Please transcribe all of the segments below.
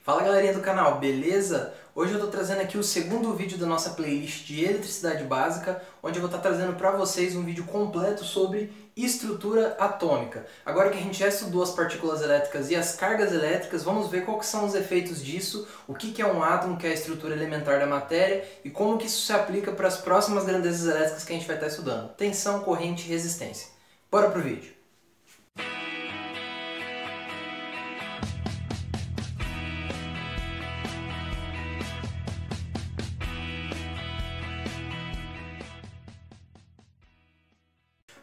Fala galerinha do canal, beleza? Hoje eu estou trazendo aqui o segundo vídeo da nossa playlist de eletricidade básica, onde eu vou estar trazendo para vocês um vídeo completo sobre estrutura atômica. Agora que a gente já estudou as partículas elétricas e as cargas elétricas, vamos ver quais são os efeitos disso, o que é um átomo, que é a estrutura elementar da matéria e como que isso se aplica para as próximas grandezas elétricas que a gente vai estar estudando. Tensão, corrente e resistência. Bora pro vídeo!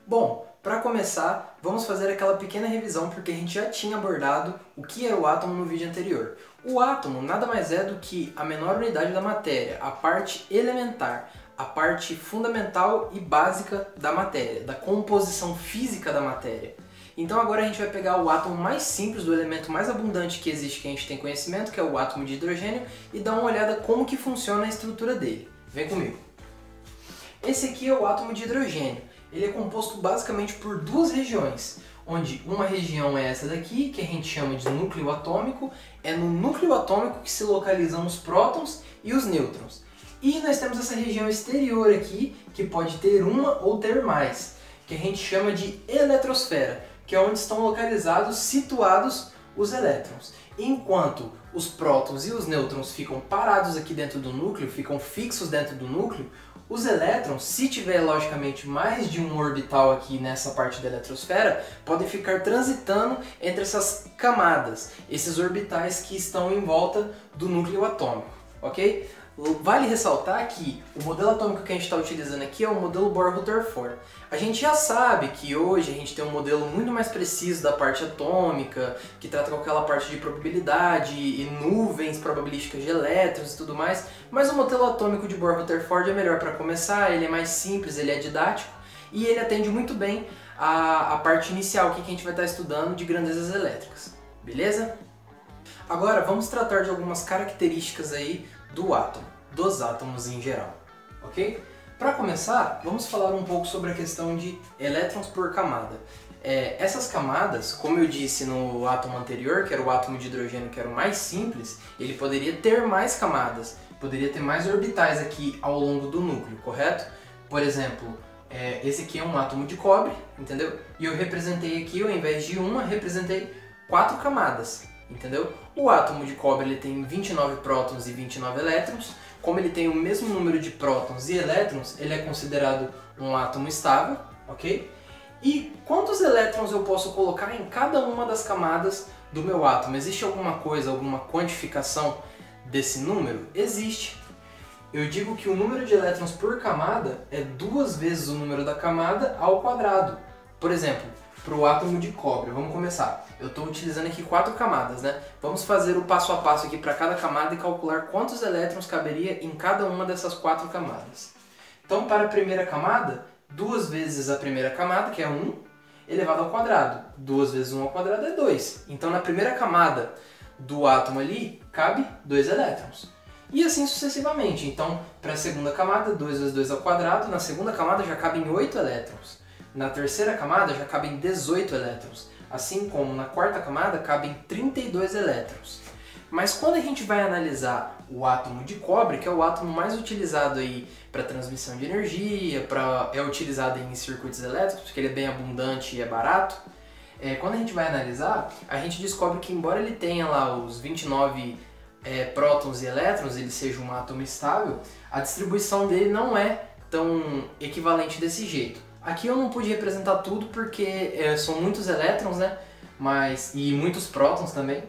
Bom, para começar, vamos fazer aquela pequena revisão porque a gente já tinha abordado o que era o átomo no vídeo anterior. O átomo nada mais é do que a menor unidade da matéria, a parte elementar, a parte fundamental e básica da matéria, da composição física da matéria. Então agora a gente vai pegar o átomo mais simples, do elemento mais abundante que existe, que a gente tem conhecimento, que é o átomo de hidrogênio, e dar uma olhada como que funciona a estrutura dele. Vem comigo! Esse aqui é o átomo de hidrogênio. Ele é composto basicamente por duas regiões, onde uma região é essa daqui, que a gente chama de núcleo atômico. É no núcleo atômico que se localizam os prótons e os nêutrons. E nós temos essa região exterior aqui, que pode ter uma ou ter mais, que a gente chama de eletrosfera, que é onde estão localizados, situados os elétrons. Enquanto os prótons e os nêutrons ficam parados aqui dentro do núcleo, ficam fixos dentro do núcleo, os elétrons, se tiver logicamente mais de um orbital aqui nessa parte da eletrosfera, podem ficar transitando entre essas camadas, esses orbitais que estão em volta do núcleo atômico, ok? Vale ressaltar que o modelo atômico que a gente está utilizando aqui é o modelo Bohr-Rutherford. A gente já sabe que hoje a gente tem um modelo muito mais preciso da parte atômica, que trata com aquela parte de probabilidade e nuvens probabilísticas de elétrons e tudo mais, mas o modelo atômico de Bohr-Rutherford é melhor para começar, ele é mais simples, ele é didático e ele atende muito bem a parte inicial que a gente vai estar estudando de grandezas elétricas, beleza? Agora vamos tratar de algumas características aí do átomo, dos átomos em geral, ok? Para começar, vamos falar um pouco sobre a questão de elétrons por camada. Essas camadas, como eu disse no átomo anterior, que era o átomo de hidrogênio, que era o mais simples, ele poderia ter mais camadas, poderia ter mais orbitais aqui ao longo do núcleo, correto? Por exemplo, esse aqui é um átomo de cobre, entendeu? E eu representei aqui, ao invés de uma, representei 4 camadas. Entendeu? O átomo de cobre ele tem 29 prótons e 29 elétrons. Como ele tem o mesmo número de prótons e elétrons, ele é considerado um átomo estável, ok? E quantos elétrons eu posso colocar em cada uma das camadas do meu átomo? Existe alguma coisa, alguma quantificação desse número? Existe. Eu digo que o número de elétrons por camada é 2 vezes o número da camada ao quadrado. Por exemplo, para o átomo de cobre, vamos começar. Eu estou utilizando aqui 4 camadas, né? Vamos fazer o passo a passo aqui para cada camada e calcular quantos elétrons caberia em cada uma dessas 4 camadas. Então, para a primeira camada, 2 vezes a primeira camada, que é 1, elevado ao quadrado. 2 vezes 1 ao quadrado é 2. Então, na primeira camada do átomo ali, cabe 2 elétrons. E assim sucessivamente. Então, para a segunda camada, 2 vezes 2 ao quadrado. Na segunda camada já cabem 8 elétrons. Na terceira camada já cabem 18 elétrons, assim como na quarta camada cabem 32 elétrons. Mas quando a gente vai analisar o átomo de cobre, que é o átomo mais utilizado aí para transmissão de energia, é utilizado em circuitos elétricos, porque ele é bem abundante e é barato, quando a gente vai analisar, a gente descobre que embora ele tenha lá os 29 prótons e elétrons, ele seja um átomo estável, a distribuição dele não é tão equivalente desse jeito. Aqui eu não pude representar tudo porque são muitos elétrons, né? E muitos prótons também.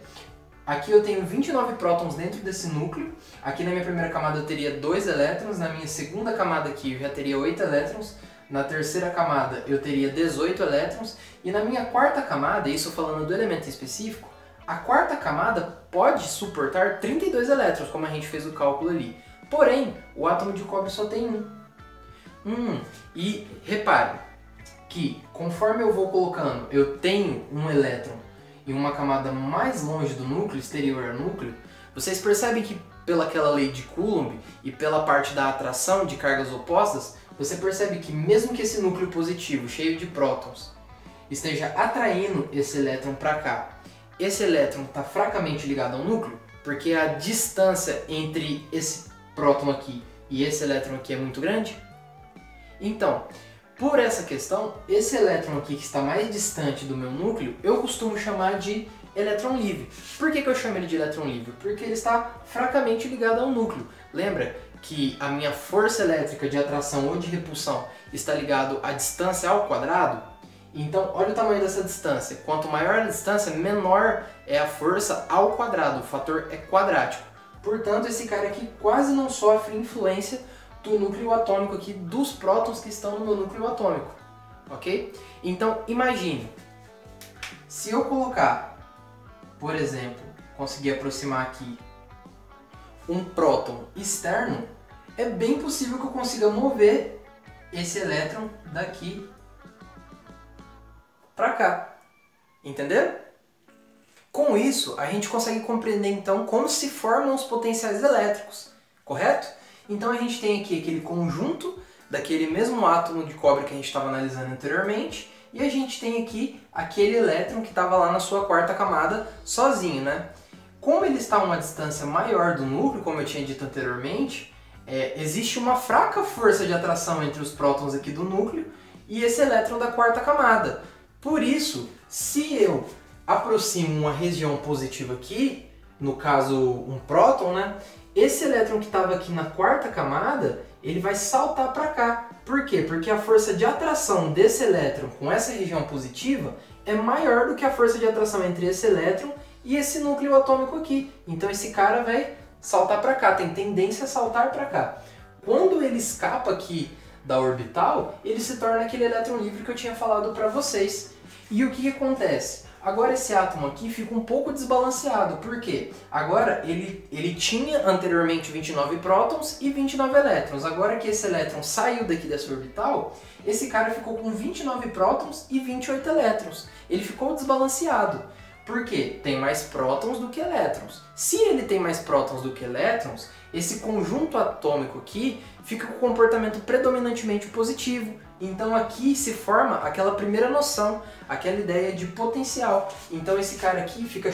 Aqui eu tenho 29 prótons dentro desse núcleo. Aqui na minha primeira camada eu teria 2 elétrons. Na minha segunda camada aqui eu já teria 8 elétrons. Na terceira camada eu teria 18 elétrons. E na minha quarta camada, isso falando do elemento específico, a quarta camada pode suportar 32 elétrons, como a gente fez o cálculo ali. Porém, o átomo de cobre só tem 1. E repare que conforme eu vou colocando, eu tenho um elétron em uma camada mais longe do núcleo, exterior ao núcleo, vocês percebem que pelaquela lei de Coulomb e pela parte da atração de cargas opostas, você percebe que mesmo que esse núcleo positivo, cheio de prótons, esteja atraindo esse elétron para cá, esse elétron está fracamente ligado ao núcleo? Porque a distância entre esse próton aqui e esse elétron aqui é muito grande? Então, por essa questão, esse elétron aqui que está mais distante do meu núcleo, eu costumo chamar de elétron livre. Por que eu chamo ele de elétron livre? Porque ele está fracamente ligado ao núcleo. Lembra que a minha força elétrica de atração ou de repulsão está ligado à distância ao quadrado? Então, olha o tamanho dessa distância. Quanto maior a distância, menor é a força ao quadrado. O fator é quadrático. Portanto, esse cara aqui quase não sofre influência do núcleo atômico aqui, dos prótons que estão no meu núcleo atômico. Ok? Então, imagine, se eu colocar, por exemplo, conseguir aproximar aqui um próton externo, é bem possível que eu consiga mover esse elétron daqui para cá. Entenderam? Com isso, a gente consegue compreender então como se formam os potenciais elétricos, correto? Então a gente tem aqui aquele conjunto daquele mesmo átomo de cobre que a gente estava analisando anteriormente, e a gente tem aqui aquele elétron que estava lá na sua quarta camada sozinho, né? Como ele está a uma distância maior do núcleo, como eu tinha dito anteriormente, existe uma fraca força de atração entre os prótons aqui do núcleo e esse elétron da quarta camada. Por isso, se eu aproximo uma região positiva aqui, no caso um próton, né? Esse elétron que estava aqui na quarta camada, ele vai saltar para cá. Por quê? Porque a força de atração desse elétron com essa região positiva é maior do que a força de atração entre esse elétron e esse núcleo atômico aqui. Então esse cara vai saltar para cá, tem tendência a saltar para cá. Quando ele escapa aqui da orbital, ele se torna aquele elétron livre que eu tinha falado para vocês. E o que acontece? Agora esse átomo aqui fica um pouco desbalanceado, por quê? Agora ele tinha anteriormente 29 prótons e 29 elétrons. Agora que esse elétron saiu daqui dessa orbital, esse cara ficou com 29 prótons e 28 elétrons. Ele ficou desbalanceado. Por quê? Tem mais prótons do que elétrons. Se ele tem mais prótons do que elétrons, esse conjunto atômico aqui fica com o comportamento predominantemente positivo. Então aqui se forma aquela primeira noção, aquela ideia de potencial. Então esse cara aqui fica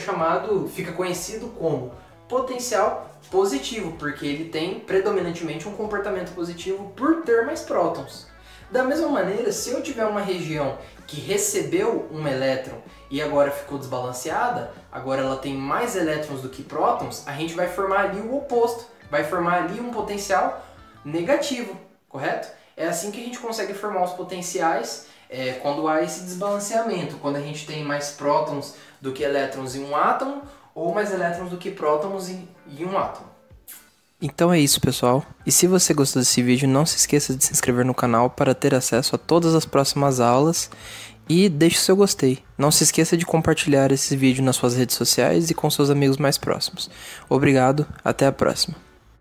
conhecido como potencial positivo, porque ele tem predominantemente um comportamento positivo por ter mais prótons. Da mesma maneira, se eu tiver uma região que recebeu um elétron e agora ficou desbalanceada, agora ela tem mais elétrons do que prótons, a gente vai formar ali o oposto, vai formar ali um potencial negativo, correto? É assim que a gente consegue formar os potenciais quando há esse desbalanceamento, quando a gente tem mais prótons do que elétrons em um átomo, ou mais elétrons do que prótons em um átomo. Então é isso, pessoal. E se você gostou desse vídeo, não se esqueça de se inscrever no canal para ter acesso a todas as próximas aulas e deixe o seu gostei. Não se esqueça de compartilhar esse vídeo nas suas redes sociais e com seus amigos mais próximos. Obrigado, até a próxima.